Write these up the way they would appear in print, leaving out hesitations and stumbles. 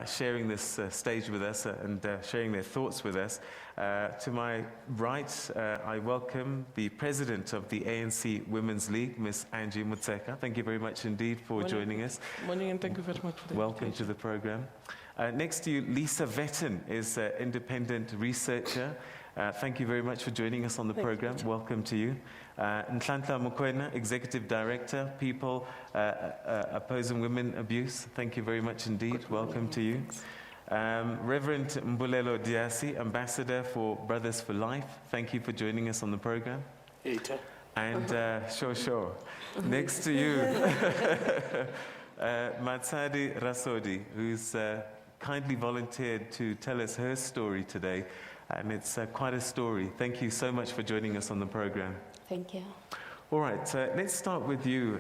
sharing this stage with us and sharing their thoughts with us. To my right, I welcome the President of the ANC Women's League, Ms. Angie Mutseka. Thank you very much indeed for joining us. Morning, and thank you very much for the Welcome to the program. Next to you, Lisa Vetten is an independent researcher. Thank you very much for joining us on the program. Welcome to you. Nhlanhla Mokoena, Executive Director, People Opposing Women Abuse. Thank you very much indeed. Welcome to you. Reverend Mbulelo Diasi, Ambassador for Brothers for Life. Thank you for joining us on the program. And sure. Next to you, Matsadi Rasodi, who's kindly volunteered to tell us her story today. And it's quite a story. Thank you so much for joining us on the program. Thank you. All right, let's start with you,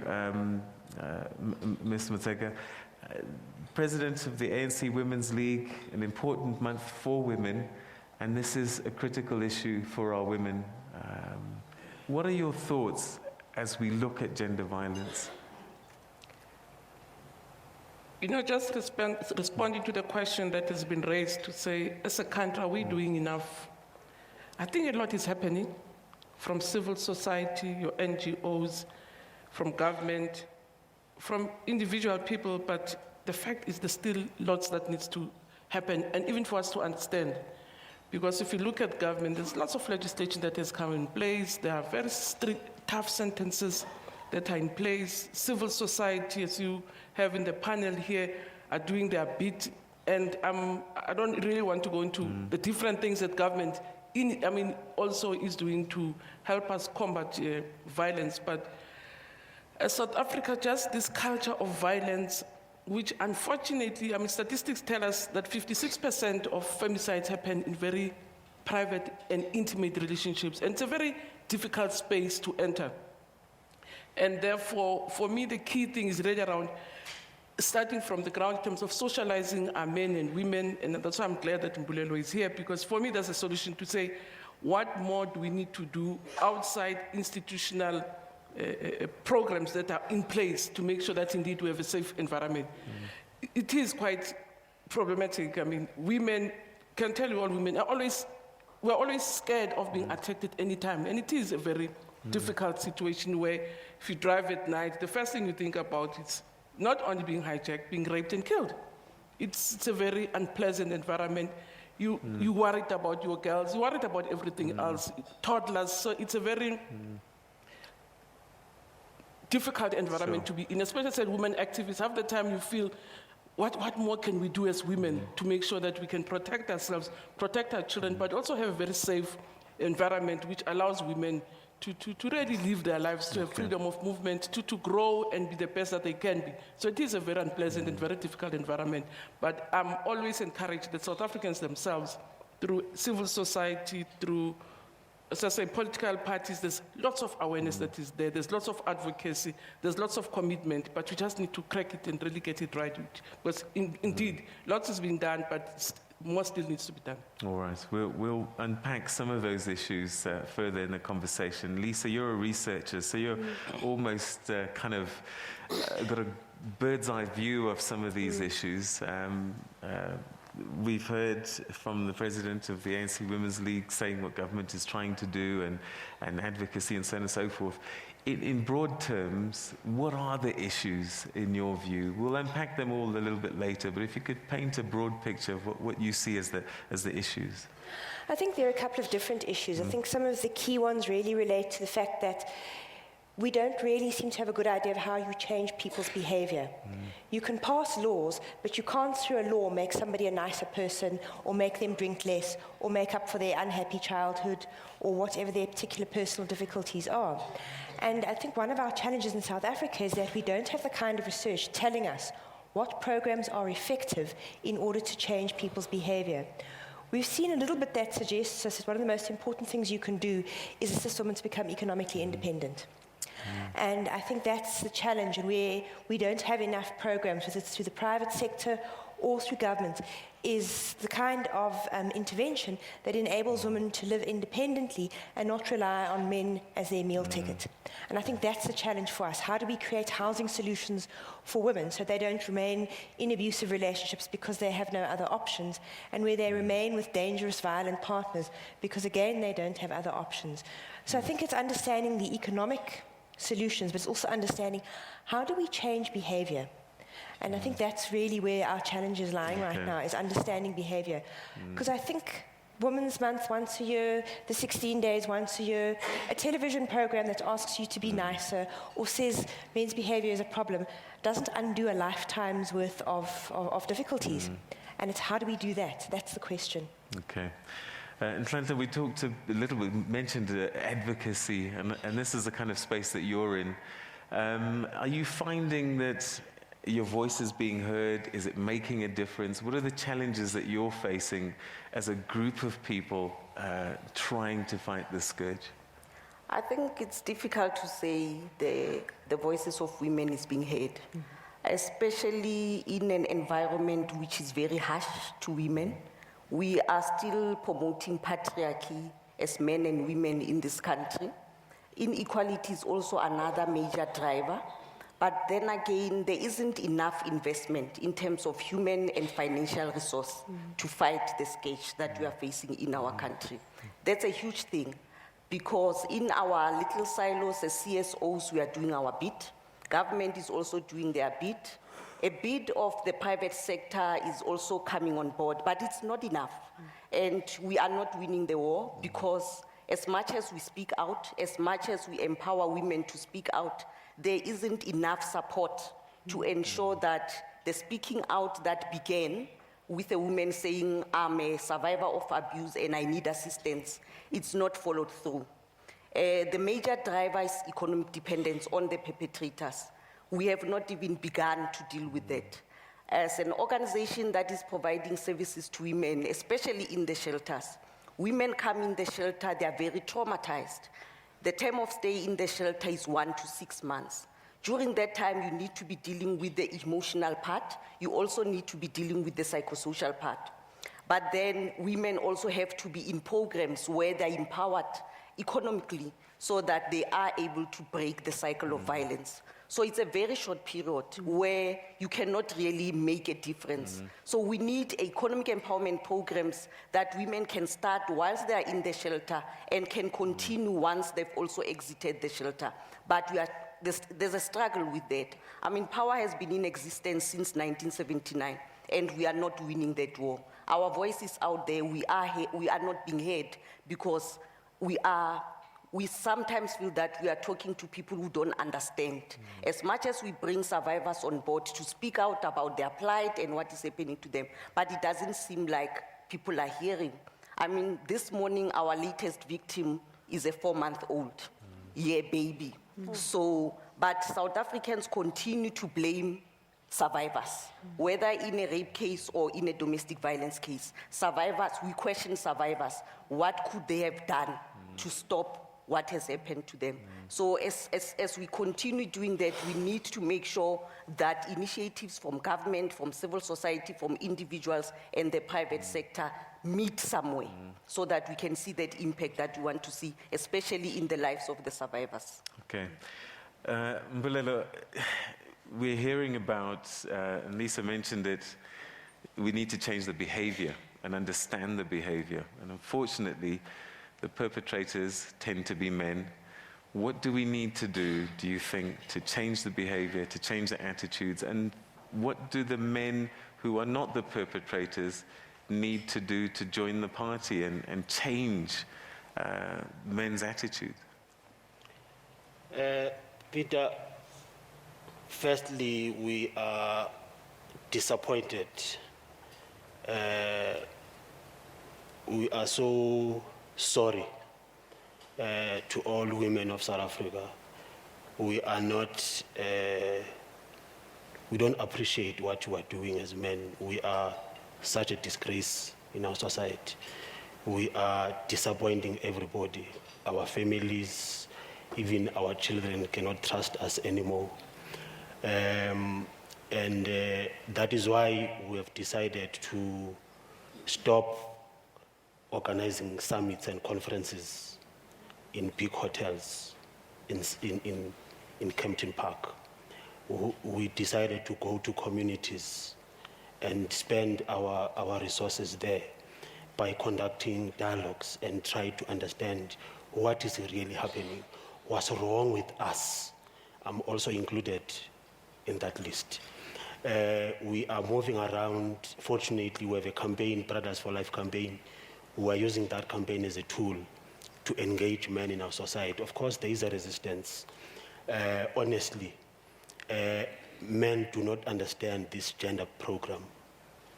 Ms. Mutseka. President of the ANC Women's League, an important month for women, and this is a critical issue for our women. What are your thoughts as we look at gender violence? You know, just responding to the question that has been raised to say, as a country, are we doing enough? I think a lot is happening from civil society, your NGOs, from government, from individual people, but the fact is there's still lots that needs to happen, and even for us to understand. Because if you look at government, there's lots of legislation that has come in place. There are very strict, tough sentences that are in place. Civil society, as you have in the panel here, are doing their bit. And I don't really want to go into the different things that government also is doing to help us combat violence. But as South Africa, just this culture of violence, which unfortunately, statistics tell us that 56% of femicides happen in very private and intimate relationships. And it's a very difficult space to enter. And therefore, for me, the key thing is really around starting from the ground in terms of socializing our men and women, and that's why I'm glad that Mbulelo is here, because for me, there's a solution to say, what more do we need to do outside institutional programs that are in place to make sure that indeed we have a safe environment? It is quite problematic. Women, can tell you all women, we're always scared of being attacked at any time, and it is a very difficult situation where if you drive at night, the first thing you think about is not only being hijacked, being raped and killed. It's a very unpleasant environment. You worried about your girls, you worried about everything else, toddlers, so it's a very difficult environment to be in, especially as women activists. Half the time you feel, what more can we do as women to make sure that we can protect ourselves, protect our children, but also have a very safe environment which allows women to really live their lives, to have freedom of movement, to grow and be the best that they can be. So it is a very unpleasant and very difficult environment. But I'm always encouraged that South Africans themselves, through civil society, through, as I say, political parties, there's lots of awareness that is there, there's lots of advocacy, there's lots of commitment, but we just need to crack it and really get it right. Because indeed, lots has been done, but more still needs to be done. All right, we'll unpack some of those issues further in the conversation. Lisa, you're a researcher, so you're almost kind of got a bird's eye view of some of these issues. We've heard from the president of the ANC Women's League saying what government is trying to do and advocacy and so on and so forth. In broad terms, what are the issues in your view? We'll unpack them all a little bit later, but if you could paint a broad picture of what you see as the issues. I think there are a couple of different issues. I think some of the key ones really relate to the fact that we don't really seem to have a good idea of how you change people's behavior. You can pass laws, but you can't through a law make somebody a nicer person or make them drink less or make up for their unhappy childhood or whatever their particular personal difficulties are. And I think one of our challenges in South Africa is that we don't have the kind of research telling us what programs are effective in order to change people's behavior. We've seen a little bit that suggests us that one of the most important things you can do is assist women to become economically independent. And I think that's the challenge, and we don't have enough programs, whether it's through the private sector or through government, is the kind of intervention that enables women to live independently and not rely on men as their meal ticket. And I think that's the challenge for us. How do we create housing solutions for women so they don't remain in abusive relationships because they have no other options, and where they remain with dangerous, violent partners because, again, they don't have other options? So I think it's understanding the economic solutions, but it's also understanding how do we change behavior. And I think that's really where our challenge is lying right now, is understanding behavior. Because I think Women's Month once a year, the 16 days once a year, a television program that asks you to be nicer or says men's behavior is a problem doesn't undo a lifetime's worth of difficulties. And it's how do we do that? That's the question. Okay. And Nhlanhla, we talked a little bit, mentioned advocacy, and this is the kind of space that you're in. Are you finding that your voice is being heard? Is it making a difference? What are the challenges that you're facing as a group of people trying to fight this scourge? I think it's difficult to say the voices of women is being heard, especially in an environment which is very harsh to women. We are still promoting patriarchy as men and women in this country. Inequality is also another major driver. But then again, there isn't enough investment in terms of human and financial resource to fight the scourge that we are facing in our country. That's a huge thing, because in our little silos as CSOs, we are doing our bit. Government is also doing their bit. A bit of the private sector is also coming on board, but it's not enough. And we are not winning the war, because as much as we speak out, as much as we empower women to speak out, there isn't enough support to ensure that the speaking out that began with a woman saying, I'm a survivor of abuse and I need assistance, it's not followed through. The major driver is economic dependence on the perpetrators. We have not even begun to deal with that. As an organization that is providing services to women, especially in the shelters, women come in the shelter, they are very traumatized. The term of stay in the shelter is 1 to 6 months. During that time, you need to be dealing with the emotional part. You also need to be dealing with the psychosocial part. But then women also have to be in programs where they're empowered economically so that they are able to break the cycle of violence. So it's a very short period where you cannot really make a difference. So we need economic empowerment programs that women can start whilst they are in the shelter and can continue once they've also exited the shelter. But there's a struggle with that. I mean, power has been in existence since 1979, and we are not winning that war. Our voice is out there. We are not being heard because we sometimes feel that we are talking to people who don't understand. As much as we bring survivors on board to speak out about their plight and what is happening to them, but it doesn't seem like people are hearing. I mean, this morning, our latest victim is a 4-month-old baby. So, but South Africans continue to blame survivors, whether in a rape case or in a domestic violence case. Survivors, we question survivors. What could they have done to stop what has happened to them? So as we continue doing that, we need to make sure that initiatives from government, from civil society, from individuals and the private sector meet somewhere so that we can see that impact that we want to see, especially in the lives of the survivors. Okay. Mbulelo, we're hearing about, and Lisa mentioned it, we need to change the behavior and understand the behavior. And unfortunately, the perpetrators tend to be men. What do we need to do you think, to change the behavior, to change the attitudes? And what do the men who are not the perpetrators need to do to join the party and change men's attitudes? Peter, firstly, we are disappointed. We are so sorry to all women of South Africa. We are not, we don't appreciate what you are doing as men. We are such a disgrace in our society. We are disappointing everybody. Our families, even our children cannot trust us anymore. And that is why we have decided to stop organizing summits and conferences in big hotels in Kempton Park. We decided to go to communities and spend our resources there by conducting dialogues and try to understand what is really happening, what's wrong with us. I'm also included in that list. We are moving around. Fortunately, we have a campaign, Brothers for Life campaign. We are using that campaign as a tool to engage men in our society. Of course, there is a resistance. Honestly, men do not understand this gender program.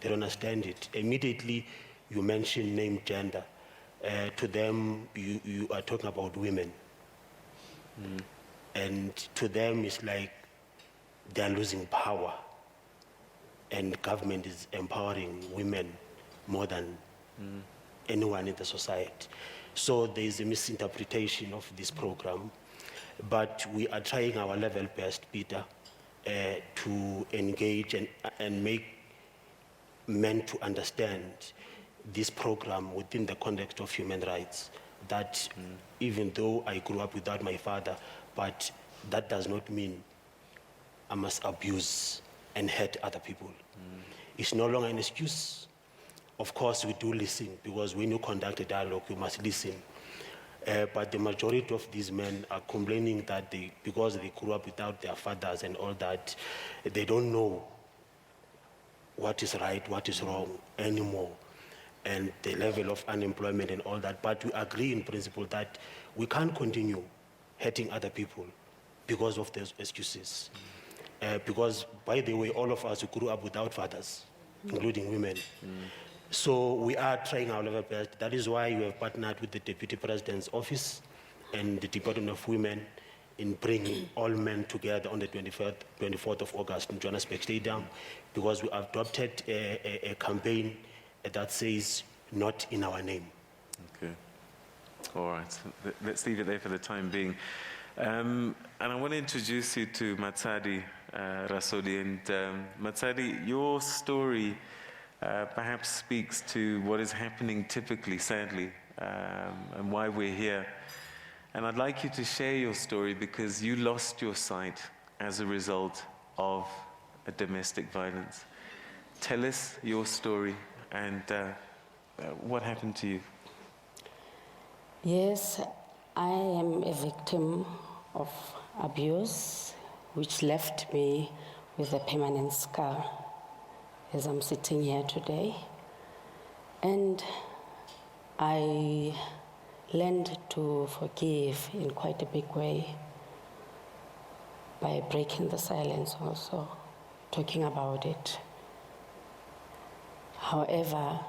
They don't understand it. Immediately, you mention name gender. To them, you are talking about women. And to them, it's like they're losing power. And government is empowering women more than anyone in the society. So there is a misinterpretation of this program. But we are trying our level best, Peter, to engage and make men to understand this program within the context of human rights. That even though I grew up without my father, but that does not mean I must abuse and hurt other people. It's no longer an excuse. Of course, we do listen, because when you conduct a dialogue, you must listen. But the majority of these men are complaining that because they grew up without their fathers and all that, they don't know what is right, what is wrong anymore, and the level of unemployment and all that. But we agree in principle that we can't continue hurting other people because of those excuses. Because, by the way, all of us grew up without fathers, including women. So we are trying our level best. That is why we have partnered with the Deputy President's Office and the Department of Women in bringing all men together on the 24th of August in Johannesburg Stadium, because we have adopted a campaign that says, "Not in our name." Okay. All right. Let's leave it there for the time being. And I want to introduce you to Matsadi Rasodi. And Matsadi, your story perhaps speaks to what is happening typically, sadly, and why we're here. And I'd like you to share your story, because you lost your sight as a result of a domestic violence. Tell us your story and what happened to you. Yes, I am a victim of abuse, which left me with a permanent scar as I'm sitting here today. And I learned to forgive in quite a big way by breaking the silence also, talking about it. However,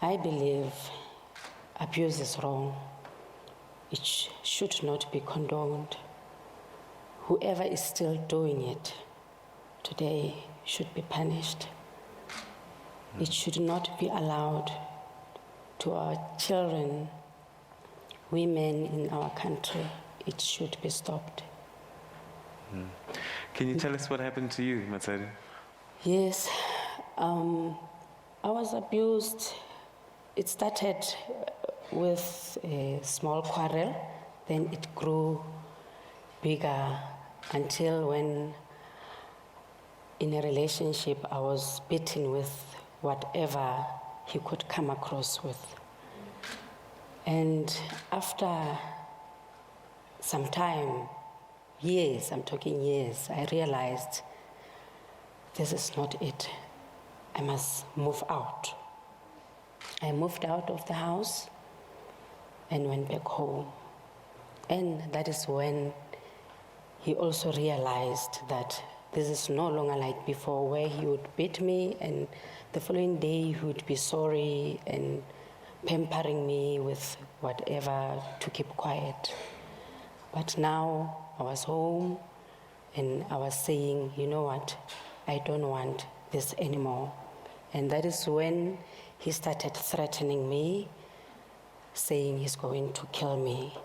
I believe abuse is wrong. It should not be condoned. Whoever is still doing it today should be punished. It should not be allowed to our children, women in our country. It should be stopped. Can you tell us what happened to you, Matsadi? Yes, I was abused. It started with a small quarrel, then it grew bigger until when in a relationship I was beaten with whatever he could come across with. And after some time, years, I'm talking years, I realized this is not it. I must move out. I moved out of the house and went back home. And that is when he also realized that this is no longer like before, where he would beat me and the following day he would be sorry and pampering me with whatever to keep quiet. But now I was home and I was saying, you know what, I don't want this anymore. And that is when he started threatening me, saying he's going to kill me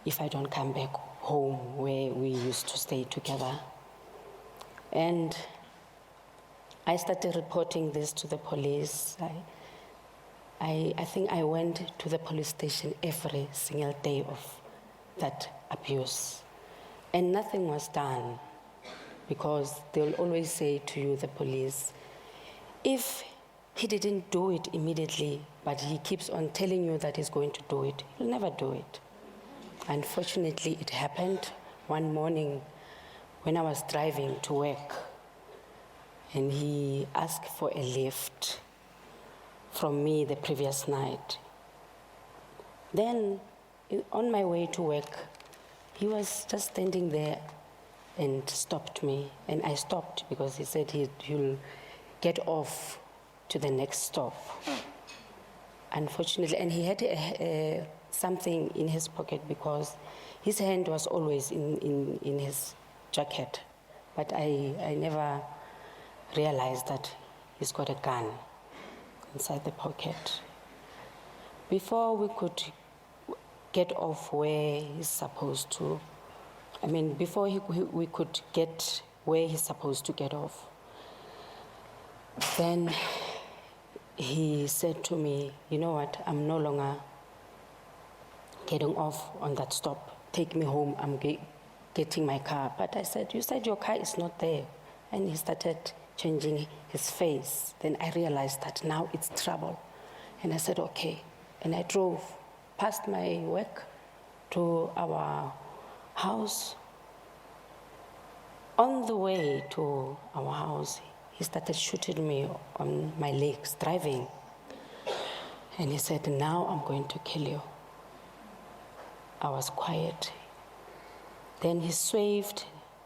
if I don't come back home where we used to stay together. And I started reporting this to the police. I think I went to the police station every single day of that abuse. And nothing was done, because they'll always say to you, the police, if he didn't do it immediately, but he keeps on telling you that he's going to do it, he'll never do it. Unfortunately, it happened one morning when I was driving to work, and he asked for a lift from me the previous night. Then, on my way to work, he was just standing there and stopped me, and I stopped because he said he'll get off to the next stop. Unfortunately, and he had something in his pocket because his hand was always in his jacket, but I never realized that he's got a gun inside the pocket. Before we could get off where he's supposed to, before we could get where he's supposed to get off, then he said to me, you know what, I'm no longer getting off on that stop. Take me home, I'm getting my car. But I said, you said your car is not there. And he started changing his face. Then I realized that now it's trouble. And I said, okay. And I drove past my work to our house. On the way to our house, he started shooting me on my legs, driving. And he said, now I'm going to kill you. I was quiet. Then he swerved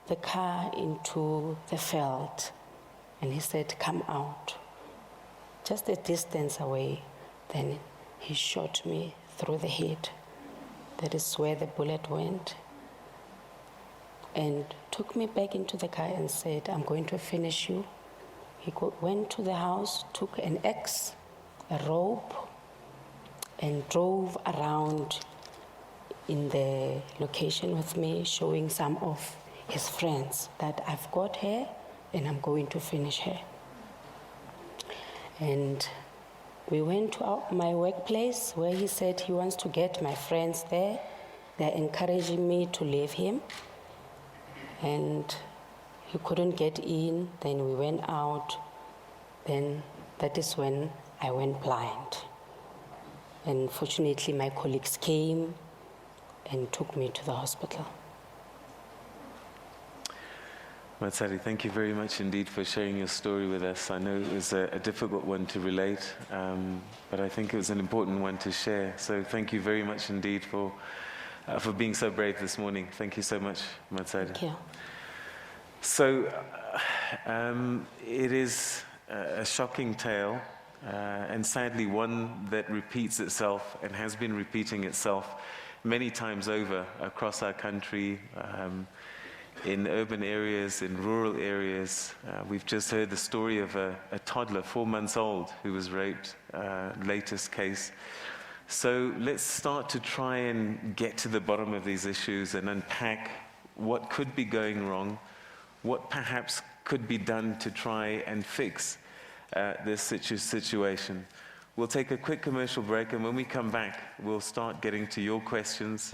the car into the field, and he said, come out. Just a distance away, then he shot me through the head. That is where the bullet went. And took me back into the car and said, I'm going to finish you. He went to the house, took an axe, a rope, and drove around in the location with me, showing some of his friends that I've got her and I'm going to finish her. And we went to my workplace where he said he wants to get my friends there. They're encouraging me to leave him. And he couldn't get in, then we went out. Then that is when I went blind. And fortunately, my colleagues came and took me to the hospital. Matsari, thank you very much indeed for sharing your story with us. I know it was a difficult one to relate, but I think it was an important one to share. So thank you very much indeed for being so brave this morning. Thank you so much, Matsari. Thank you. So it is a shocking tale, and sadly one that repeats itself and has been repeating itself many times over across our country, in urban areas, in rural areas. We've just heard the story of a toddler, 4 months old, who was raped, latest case. So let's start to try and get to the bottom of these issues and unpack what could be going wrong, what perhaps could be done to try and fix this situation. We'll take a quick commercial break, and when we come back, we'll start getting to your questions.